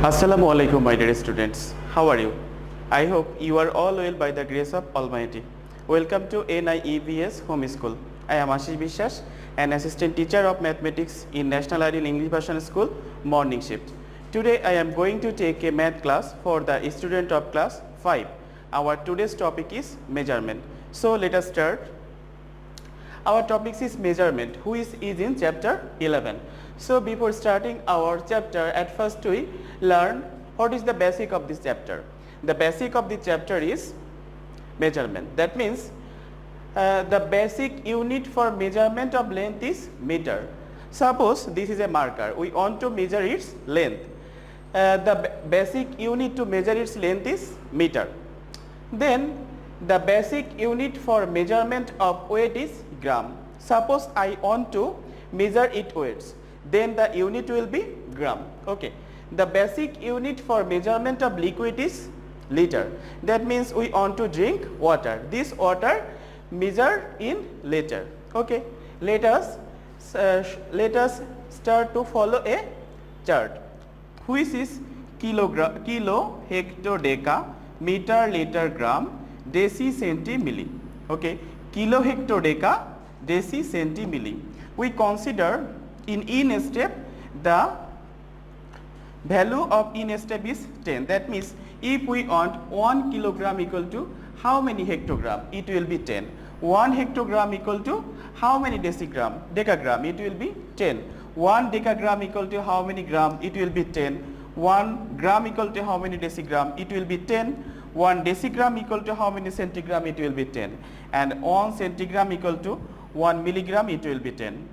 Assalamu alaikum, my dear students. How are you? I hope you are all well by the grace of Almighty. Welcome to NIEVS Home School. I am Ashish Bishas, an assistant teacher of mathematics in National Ideal English Version School, morning shift. Today I am going to take a math class for the student of class 5. Our today's topic is measurement. So let us start. Our topic is measurement, which is in chapter 11. So before starting our chapter, at first we learn what is the basic of this chapter. The basic of the chapter is measurement. That means the basic unit for measurement of length is meter. Suppose this is a marker. We want to measure its length. The basic unit to measure its length is meter. Then the basic unit for measurement of weight is gram. Suppose I want to measure its weights, then the unit will be gram. Okay. The basic unit for measurement of liquid is liter. That means we want to drink water. This water measure in liter. Okay. Let us start to follow a chart, which is kilo, hecto, deca, meter, liter, gram, deci, centi, milli. Okay. Kilo, hecto, deca, deci, centi, milli. We consider in step the value of in step is 10. That means if we want 1 kilogram equal to how many hectogram, it will be 10. 1 hectogram equal to how many decagram, it will be 10. 1 decagram equal to how many gram, it will be 10. 1 gram equal to how many decigram, it will be 10. 1 decigram equal to how many centigram, it will be 10. And 1 centigram equal to 1 milligram, it will be 10.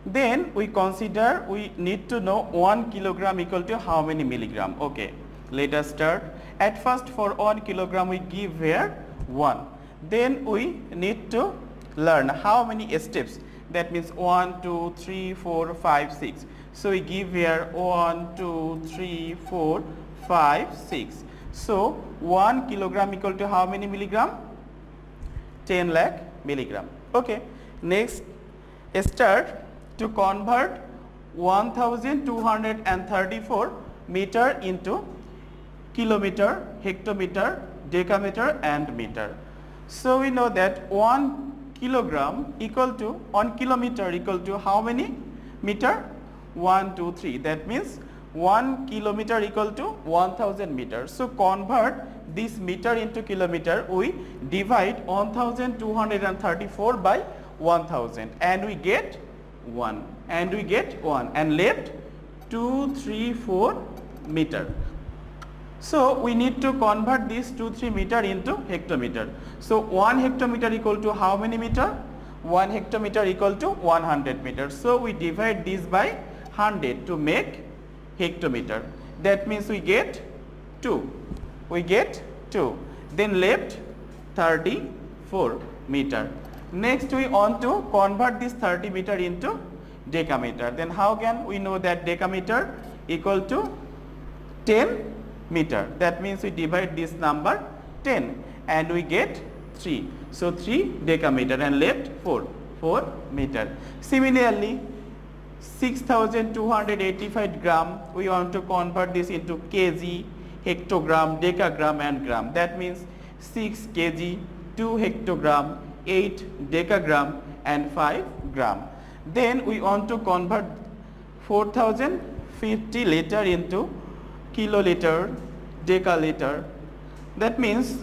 Then we consider we need to know 1 kilogram equal to how many milligram. Okay, let us start. At first for 1 kilogram we give here 1. Then we need to learn how many steps. That means 1, 2, 3, 4, 5, 6. So we give here 1, 2, 3, 4, 5, 6. So 1 kilogram equal to how many milligram? 10 lakh milligram. Okay. Next, start to convert 1234 meter into kilometer, hectometer, decameter and meter. So we know that 1 kilogram equal to 1 kilometer equal to how many meter? 1, 2, 3. That means 1 kilometer equal to 1000 meters. So convert this meter into kilometer. We divide 1234 by 1000 and we get 1 and left 2, 3, 4 meter. So we need to convert this 2, 3 meter into hectometer. So 1 hectometer equal to how many meter? 1 hectometer equal to 100 meters. So we divide this by 100 to make hectometer. That means we get 2. Then left 34 meter. Next we want to convert this 30 meter into decameter. Then how can we know that decameter equal to 10 meter? That means we divide this number 10 and we get 3. So 3 decameter and left 4 meter. Similarly 6285 gram, we want to convert this into kg, hectogram, decagram and gram. That means 6 kg, 2 hectogram, 8 decagram and 5 gram. Then we want to convert 4050 liter into kiloliter, decaliter. That means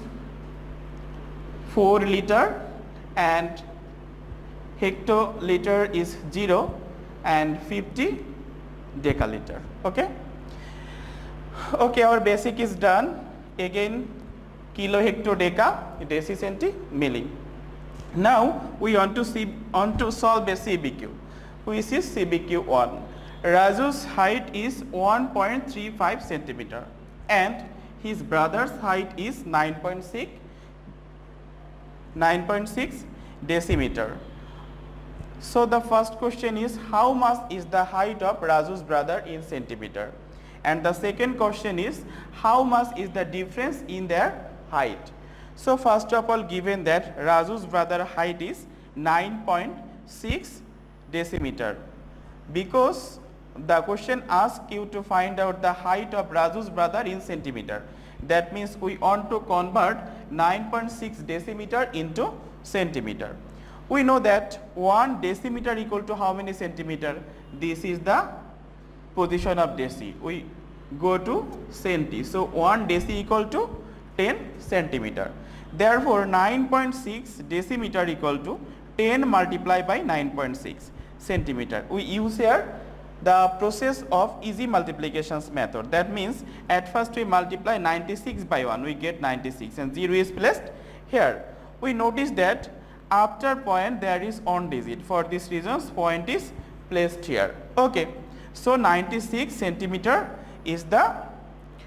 4 liter and hectoliter is 0 and 50 decaliter. Okay. Okay, our basic is done. Again kilo, hecto, deca, deci, centi, milli. Now we want to solve a CBQ, which is CBQ 1. Raju's height is 1.35 centimeter and his brother's height is 9.6 decimeter. So the first question is how much is the height of Raju's brother in centimeter, and the second question is how much is the difference in their height. So first of all, given that Raju's brother height is 9.6 decimeter, because the question asks you to find out the height of Raju's brother in centimeter. That means we want to convert 9.6 decimeter into centimeter. We know that 1 decimeter equal to how many centimeter? This is the position of deci. We go to centi. So 1 deci equal to 10 centimeter. Therefore 9.6 decimeter equal to 10 multiplied by 9.6 centimeter. We use here the process of easy multiplications method. That means at first we multiply 96 by 1, we get 96 and 0 is placed here. We notice that after point there is one digit. For this reason point is placed here. Okay. So 96 centimeter is the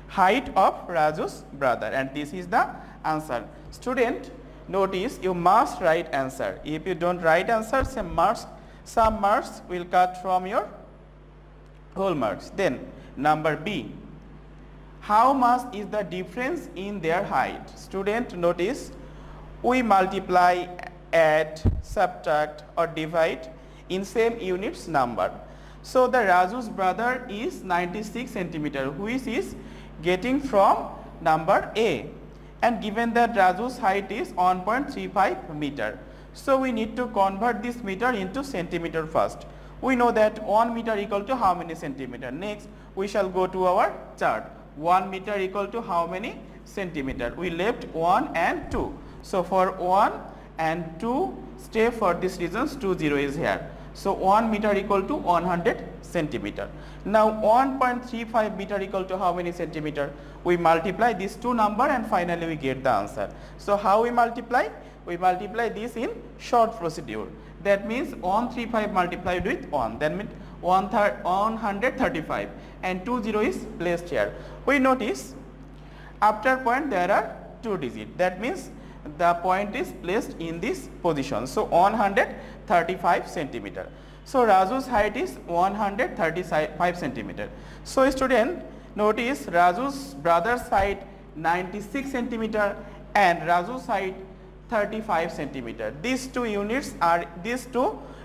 height of Raju's brother and this is the answer. Student, notice you must write answer. If you don't write answer, some marks will cut from your whole marks. Then number B, how much is the difference in their height? Student, notice we multiply, add, subtract or divide in same units number. So the Raju's brother is 96 centimeter, which is getting from number A, and given that Raju's height is 1.35 meter. So we need to convert this meter into centimeter first. We know that 1 meter equal to how many centimeter. Next we shall go to our chart. 1 meter equal to how many centimeter? We left 1 and 2. So for 1 and 2 stay, for this reasons 2 0 is here. So 1 meter equal to 100 centimeter. Now 1.35 meter equal to how many centimeter? We multiply these two number and finally we get the answer. So how we multiply? We multiply this in short procedure. That means 135 multiplied with 1. That means 135 and 20 is placed here. We notice after point there are 2 digits. That means the point is placed in this position. So 135 centimeter. So Raju's height is 135 centimeter. So student, notice Raju's brother's height 96 centimeter and Raju's height 35 centimeter. These two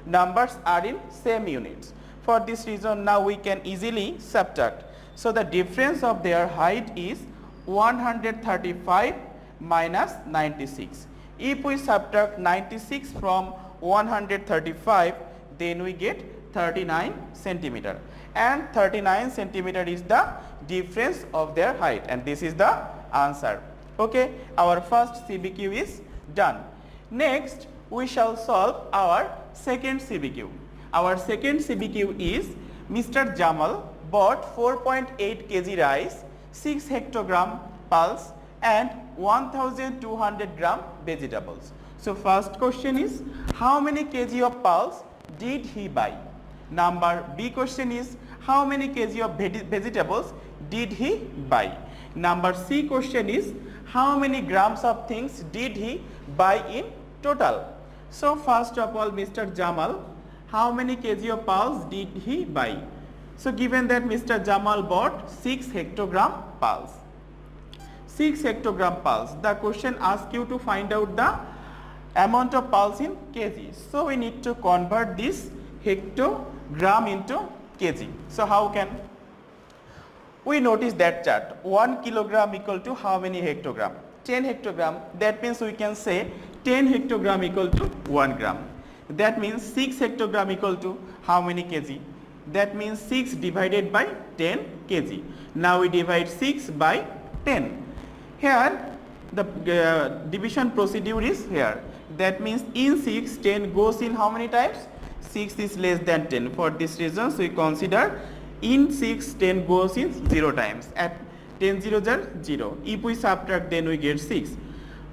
numbers are in same units. For this reason now we can easily subtract. So the difference of their height is 135 minus 96. If we subtract 96 from 135, then we get 39 centimeter, and 39 centimeter is the difference of their height, and this is the answer. Okay, our first CBQ is done. Next we shall solve our second CBQ. Our second CBQ is Mr. Jamal bought 4.8 kg rice, 6 hectogram pulse and 1200 gram vegetables. So first question is how many kg of pulse did he buy? Number B question is how many kg of vegetables did he buy? Number C question is how many grams of things did he buy in total? So first of all, Mr. Jamal, how many kg of pulse did he buy? So given that Mr. Jamal bought 6 hectogram pulse. 6 hectogram pulse. The question asks you to find out the amount of pulse in kg. So we need to convert this hectogram into kg. So how can we notice that chart? 1 kilogram equal to how many hectogram? 10 hectogram. That means we can say 10 hectogram equal to 1 gram. That means 6 hectogram equal to how many kg? That means 6 divided by 10 kg. Now we divide 6 by 10. Here the division procedure is here. That means in 6, 10 goes in how many times? 6 is less than 10. For this reason, so we consider in 6, 10 goes in 0 times. At 10 zeros are 0. If we subtract, then we get 6.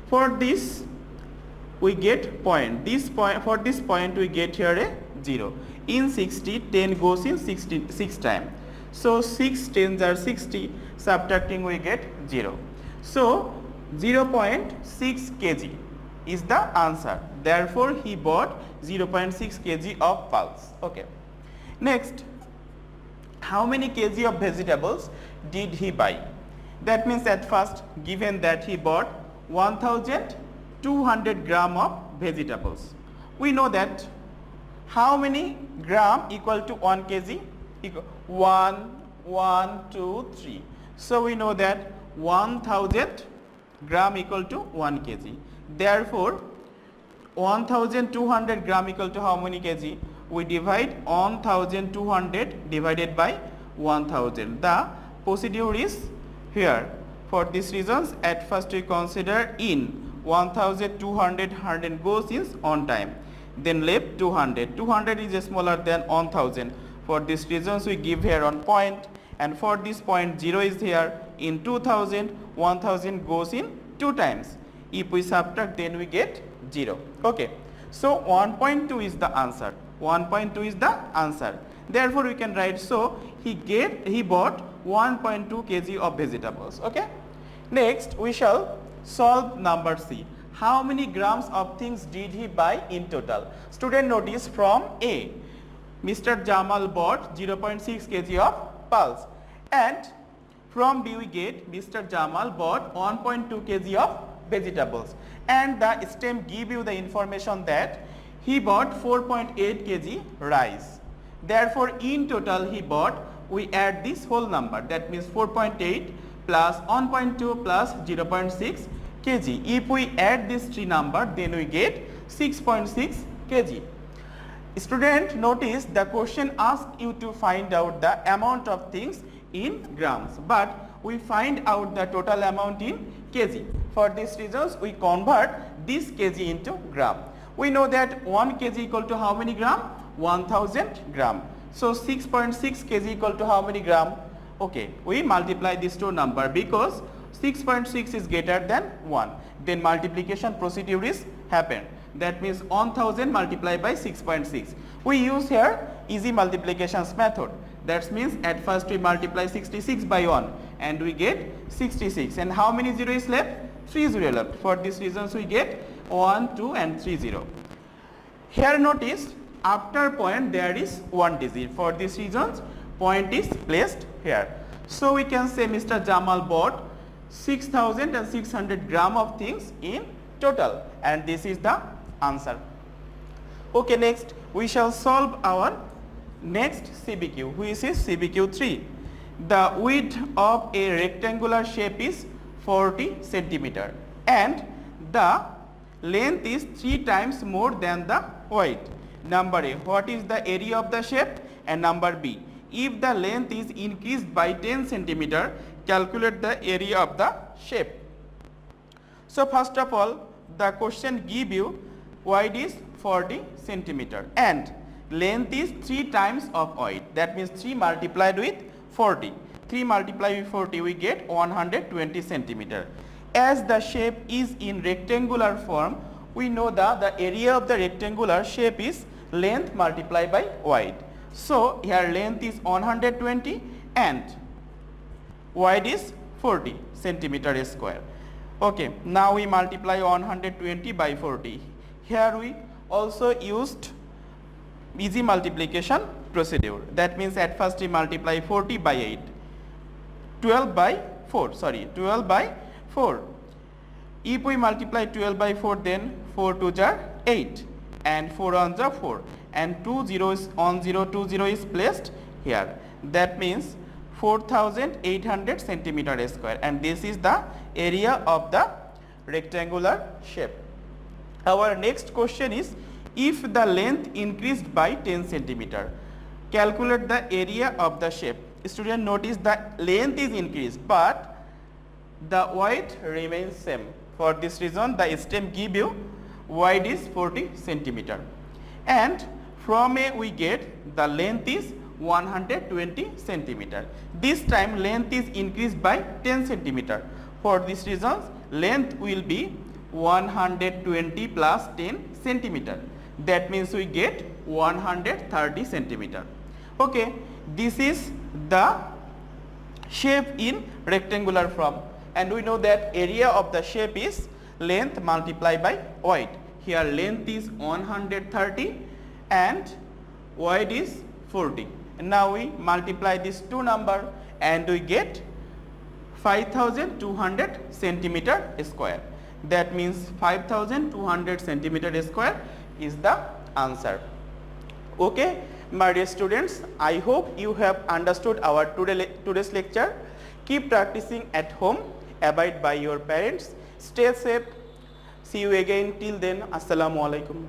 For this, we get point. For this point, we get here a 0. In 60, 10 goes in 6 times. So 6 tens are 60. Subtracting, we get 0. So 0.6 kg is the answer. Therefore, he bought 0.6 kg of pulse. Okay. Next, how many kg of vegetables did he buy? That means at first, given that he bought 1200 gram of vegetables. We know that how many gram equal to 1 kg? equal 1, 1, 2, 3. So we know that 1000 gram equal to 1 kg. Therefore 1200 gram equal to how many kg? We divide 1200 divided by 1000. The procedure is here. For these reasons, at first we consider in 1200 100 goes in on time, then left 200. 200 is smaller than 1000. For these reasons we give here on point, and for this point 0 is here. In 2000 1000 goes in 2 times. If we subtract, then we get 0. Okay, so 1.2 is the answer. 1.2 is the answer. Therefore we can write, so he bought 1.2 kg of vegetables. Okay, next we shall solve number C. How many grams of things did he buy in total? Student, notice from A, Mr. Jamal bought 0.6 kg of pulse, and from B we get Mr. Jamal bought 1.2 kg of vegetables, and the stem give you the information that he bought 4.8 kg rice. Therefore in total he bought, we add this whole number, that means 4.8 plus 1.2 plus 0.6 kg. If we add these three number, then we get 6.6 kg. Student, notice the question asks you to find out the amount of things in grams, but we find out the total amount in kg. For these reasons we convert this kg into gram. We know that 1 kg equal to how many gram? 1000 gram. So 6.6 kg equal to how many gram? Okay, we multiply these two number because 6.6 is greater than 1. Then multiplication procedure is happened. That means 1000 multiplied by 6.6. We use here easy multiplications method. That means at first we multiply 66 by 1 and we get 66. And how many 0 is left? 3 0 left. For these reasons we get 1, 2 and 3 0. Here notice after point there is 1 digit. For these reasons point is placed here. So we can say Mr. Jamal bought 6600 gram of things in total, and this is the answer. Okay, next we shall solve our next CBQ, which is CBQ 3. The width of a rectangular shape is 40 centimeter and the length is 3 times more than the height. Number A, what is the area of the shape? And number B, if the length is increased by 10 centimeter, calculate the area of the shape. So first of all, the question give you width is 40 centimeter and length is 3 times of height. That means 3 multiplied with 40. 3 multiplied with 40 we get 120 centimeter. As the shape is in rectangular form, we know that the area of the rectangular shape is length multiplied by height. So here length is 120 and width is 40 centimeter square. Okay, now we multiply 120 by 40. Here we also used easy multiplication procedure. That means at first we multiply 40 by 8, 12 by 4, 12 by 4. If we multiply 12 by 4, then 4 2 are 8 and 4 1 are 4 and 2 zeros on 0, 2 0 is placed here. That means 4800 centimeter square, and this is the area of the rectangular shape. Our next question is, if the length increased by 10 centimeter, calculate the area of the shape. Student, notice the length is increased but the width remains same. For this reason the stem give you width is 40 centimeter and from A we get the length is 120 centimeter. This time length is increased by 10 centimeter. For this reason length will be 120 plus 10 centimeter. That means we get 130 centimeter. Okay, this is the shape in rectangular form, and we know that area of the shape is length multiplied by height. Here length is 130 and height is 40. And now we multiply these two number and we get 5200 centimeter square. That means 5200 centimeter square is the answer. Okay, My dear students, I hope you have understood our today's lecture. Keep practicing at home, abide by your parents, stay safe. See you again. Till then, Assalamu alaikum.